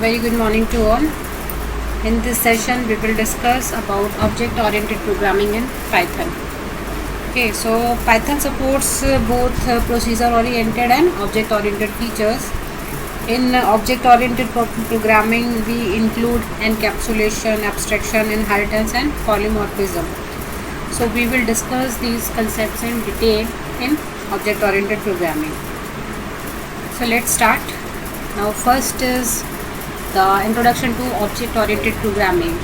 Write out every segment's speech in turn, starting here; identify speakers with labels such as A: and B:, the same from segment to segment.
A: Very good morning to all. In this session, we will discuss about object-oriented programming in Python. Okay, so Python supports both procedure-oriented and object-oriented features. In object-oriented programming, we include encapsulation, abstraction, inheritance, and polymorphism. So we will discuss these concepts in detail in object-oriented programming. So let's start. Now first is the introduction to object-oriented programming.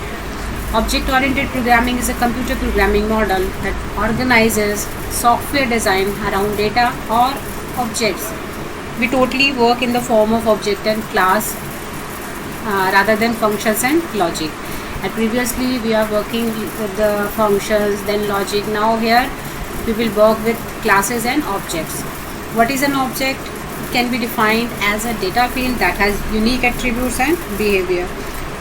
A: Object-oriented programming is a computer programming model that organizes software design around data or objects. We totally work in the form of object and class rather than functions and logic. And previously we are working with the functions, then logic. Now here we will work with classes and objects. What is an object? Can be defined as a data field that has unique attributes and behavior.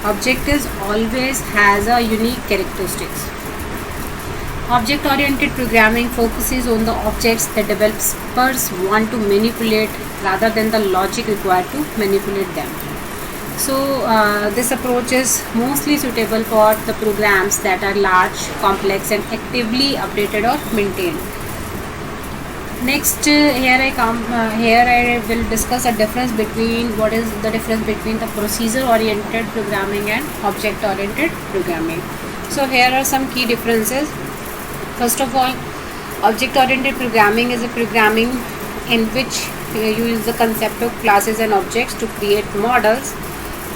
A: Object is always has a unique characteristics. Object-oriented programming focuses on the objects that developers want to manipulate rather than the logic required to manipulate them. So this approach is mostly suitable for the programs that are large, complex, and actively updated or maintained. Next, here I will discuss a difference between the procedure-oriented programming and object-oriented programming. So here are some key differences. First of all, object-oriented programming is a programming in which you use the concept of classes and objects to create models.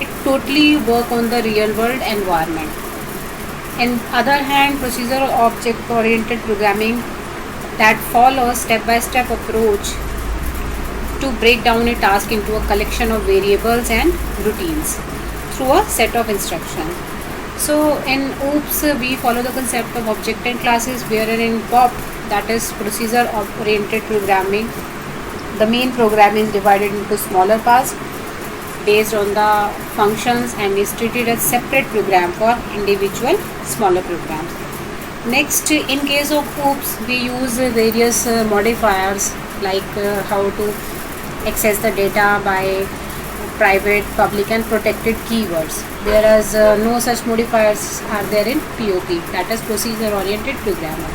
A: It totally work on the real-world environment. On other hand, procedural object-oriented programming that follows step-by-step approach to break down a task into a collection of variables and routines through a set of instructions. So in OOPS we follow the concept of object and classes, wherein in POP, that is procedure oriented programming, the main program is divided into smaller parts based on the functions and is treated as separate program for individual smaller programs. Next, in case of OOPS, we use various modifiers like how to access the data by private, public, and protected keywords, whereas no such modifiers are there in POP, that is procedure oriented programming.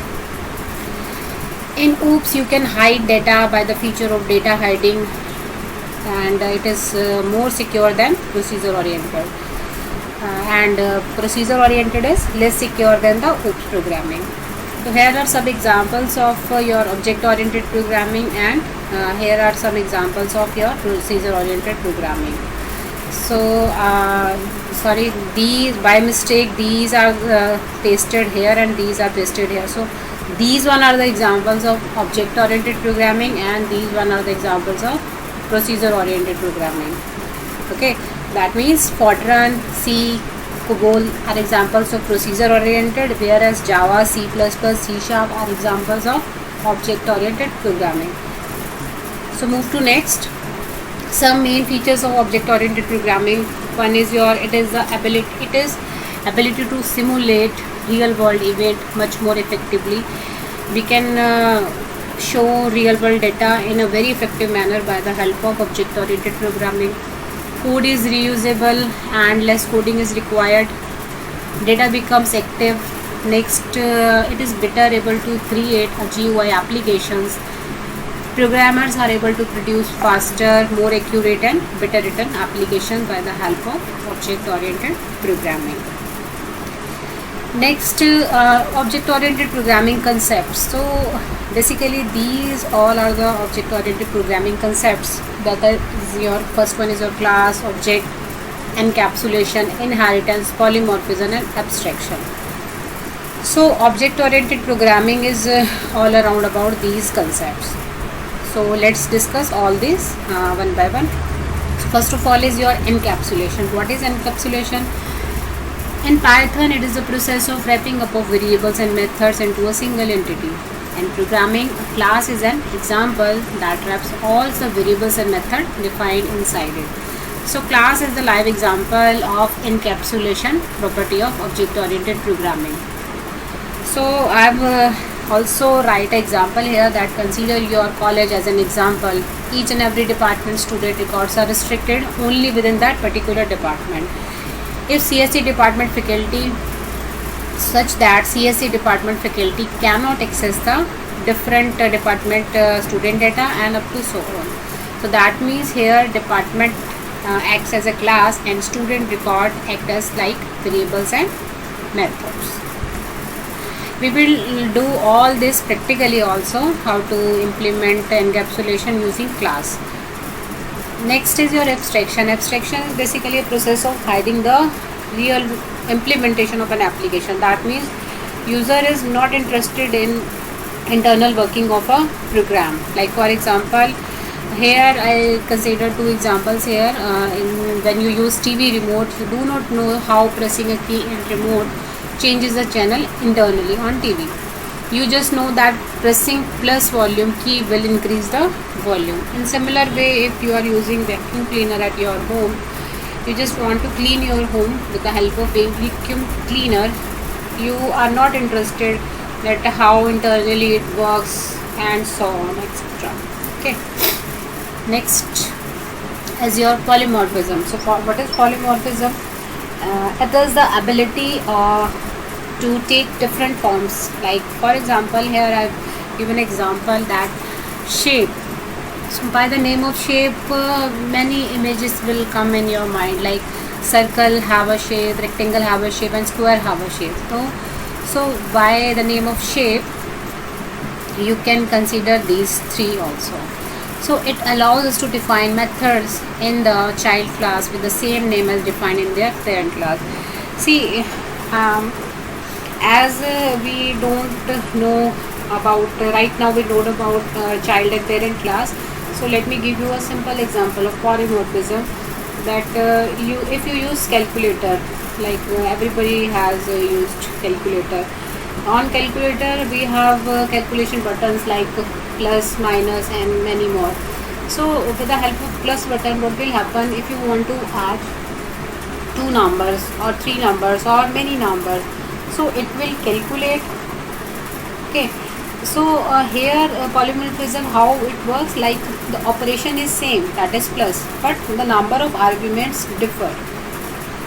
A: In OOPS, you can hide data by the feature of data hiding, and it is more secure than procedure oriented. Procedure oriented is less secure than the OOPS programming. So here are some examples of your object oriented programming, and here are some examples of your procedure oriented programming. So sorry, these by mistake these are pasted here and these are pasted here. So these one are the examples of object oriented programming and these one are the examples of procedure oriented programming. Okay, that means Fortran, C, COBOL are examples of procedure oriented, whereas Java, C++, C# are examples of object oriented programming. So move to next. Some main features of object oriented programming. One is it is ability to simulate real world event much more effectively. We can show real world data in a very effective manner by the help of object oriented programming. Code is reusable and less coding is required. Data becomes active. Next, it is better able to create a GUI applications. Programmers are able to produce faster, more accurate and better written applications by the help of object oriented programming. Next, object oriented programming concepts. So basically these all are the object oriented programming concepts. That is your first one is your class, object, encapsulation, inheritance, polymorphism and abstraction. So object oriented programming is all around about these concepts. So let's discuss all these one by one. First of all is your encapsulation. What is encapsulation? In Python, it is the process of wrapping up of variables and methods into a single entity. And programming, a class is an example that wraps all the variables and methods defined inside it. So class is the live example of encapsulation property of object-oriented programming. So I have also write an example here that consider your college as an example. each and every department student records are restricted only within that particular department. If CSE department faculty such that CSE department faculty cannot access the different department student data and up to so on. So that means here department acts as a class and student record act as like variables and methods. We will do all this practically also, how to implement encapsulation using class. Next is your abstraction. Abstraction is basically a process of hiding the real implementation of an application. That means user is not interested in internal working of a program. Like for example, here I consider two examples here. When you use TV remote, you do not know how pressing a key in remote changes the channel internally on TV. You just know that pressing plus volume key will increase the volume. In similar way, if you are using vacuum cleaner at your home, you just want to clean your home with the help of a vacuum cleaner. You are not interested that how internally it works and so on, etc. Okay. Next is your polymorphism. So what is polymorphism? It is the ability to take different forms. Like for example, here I have given example that shape. So by the name of shape, many images will come in your mind, like circle have a shape, rectangle have a shape, and square have a shape. So by the name of shape, you can consider these three also. So it allows us to define methods in the child class with the same name as defined in their parent class. See, as we don't know about right now, we know about child and parent class. So let me give you a simple example of polymorphism. That if you use calculator, like everybody has used calculator. On calculator we have calculation buttons like plus, minus and many more. So with the help of plus button, what will happen if you want to add two numbers or three numbers or many numbers, so it will calculate. Okay, so here polymorphism, how it works, like the operation is same, that is plus, but the number of arguments differ.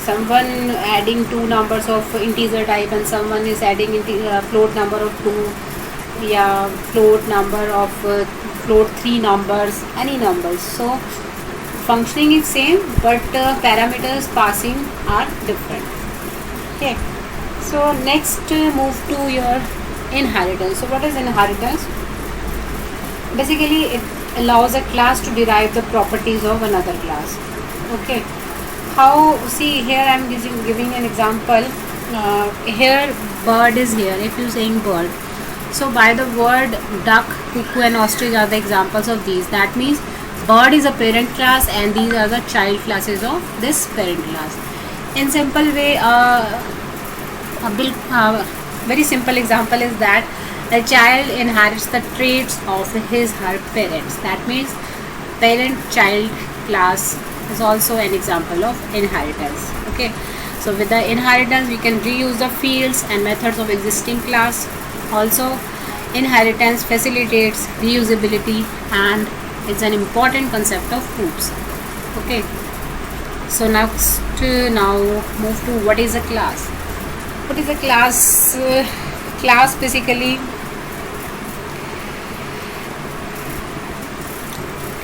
A: Someone adding two numbers of integer type and someone is adding float number of 2, yeah, float number of float 3 numbers, any numbers. So functioning is same, but parameters passing are different. Okay, so next move to your inheritance. So what is inheritance? Basically it allows a class to derive the properties of another class. Okay, how, see here I am giving an example. Here bird is here. If you saying bird, so by the word duck, cuckoo and ostrich are the examples of these. That means bird is a parent class and these are the child classes of this parent class. In simple way, very simple example is that the child inherits the traits of her parents. That means parent child class is also an example of inheritance. Okay, so with the inheritance we can reuse the fields and methods of existing class. Also inheritance facilitates reusability and it's an important concept of groups. Okay, so next now move to what is a class. What is a class? Class basically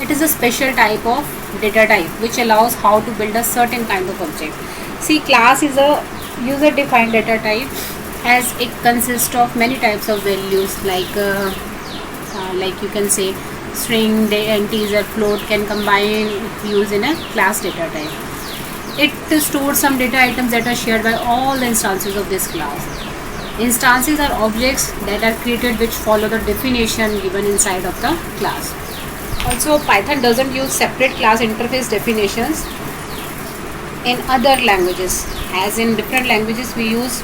A: it is a special type of data type which allows how to build a certain kind of object. See, class is a user defined data type as it consists of many types of values, like you can say string, integer, float can combine use in a class data type. It stores some data items that are shared by all the instances of this class. Instances are objects that are created which follow the definition given inside of the class. Also, Python doesn't use separate class interface definitions in other languages. As in different languages we use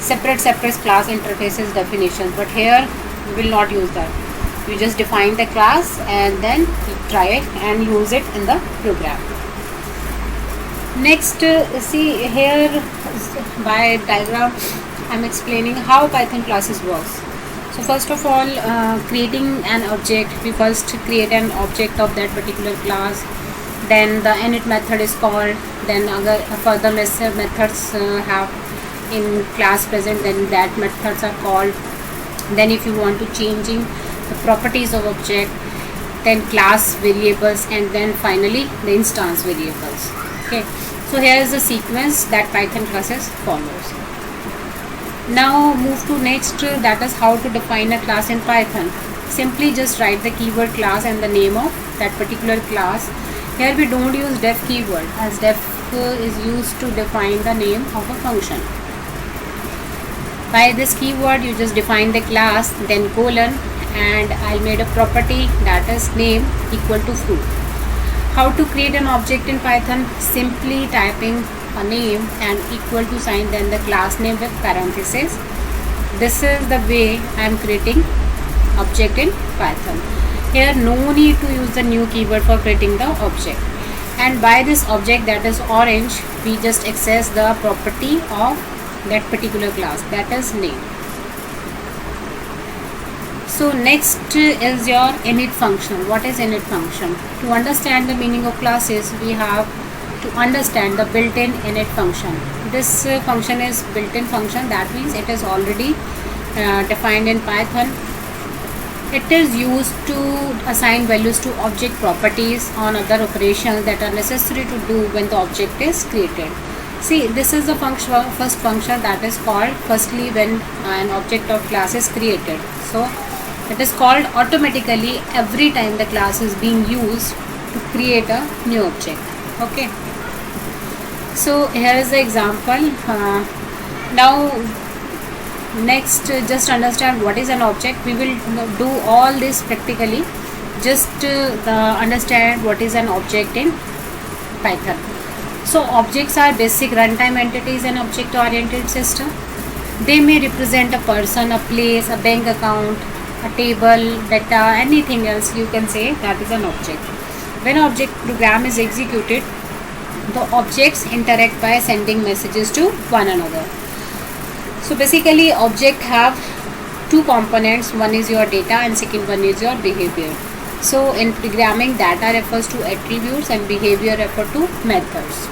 A: separate class interfaces definitions, but here we will not use that. We just define the class and then try it and use it in the program. Next, see here by diagram I am explaining how Python classes works. So first of all, creating an object, we first create an object of that particular class. Then the init method is called. Then other further methods have in class present, then that methods are called. Then if you want to changing the properties of object, then class variables, and then finally the instance variables. Okay, so here is the sequence that Python classes follows. Now move to next, that is how to define a class in Python. Simply just write the keyword class and the name of that particular class. Here we don't use def keyword, as def is used to define the name of a function. By this keyword you just define the class, then colon, and I'll made a property that is name equal to fruit. How to create an object in Python? Simply typing a name and equal to sign, then the class name with parentheses. This is the way I am creating object in Python. Here no need to use the new keyword for creating the object. And by this object, that is orange, we just access the property of that particular class, that is name. So next is your init function. What is init function? To understand the meaning of classes, we have to understand the built-in init function. This function is built-in function, that means it is already defined in Python. It is used to assign values to object properties on other operations that are necessary to do when the object is created. See, this is the first function that is called firstly when an object of class is created. So it is called automatically every time the class is being used to create a new object. Okay. So here is the example. Now next, just understand what is an object. We will do all this practically. Just understand what is an object in Python. So objects are basic runtime entities in object-oriented system. They may represent a person, a place, a bank account, a table, data, anything else you can say that is an object. When object program is executed, the objects interact by sending messages to one another. So basically object have two components, one is your data and second one is your behavior. So in programming, data refers to attributes and behavior refer to methods.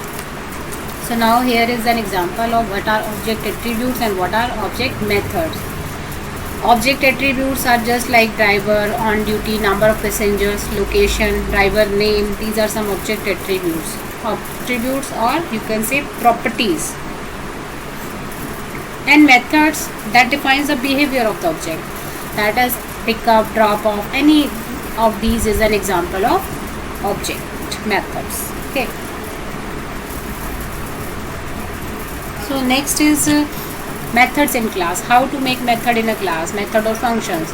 A: So now here is an example of what are object attributes and what are object methods. Object attributes are just like driver, on duty, number of passengers, location, driver name. These are some object attributes. Attributes, or you can say properties. And methods, that defines the behavior of the object. That is pick up, drop off, any of these is an example of object methods. Okay. So next is methods in class. How to make method in a class, method or functions.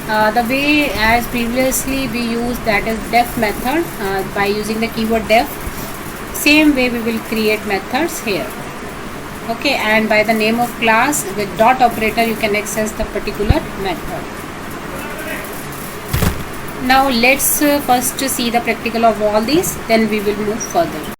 A: The way as previously we used, that is def method, by using the keyword def. Same way we will create methods here. Okay, and by the name of class with dot operator you can access the particular method. Now let's first see the practical of all these, then we will move further.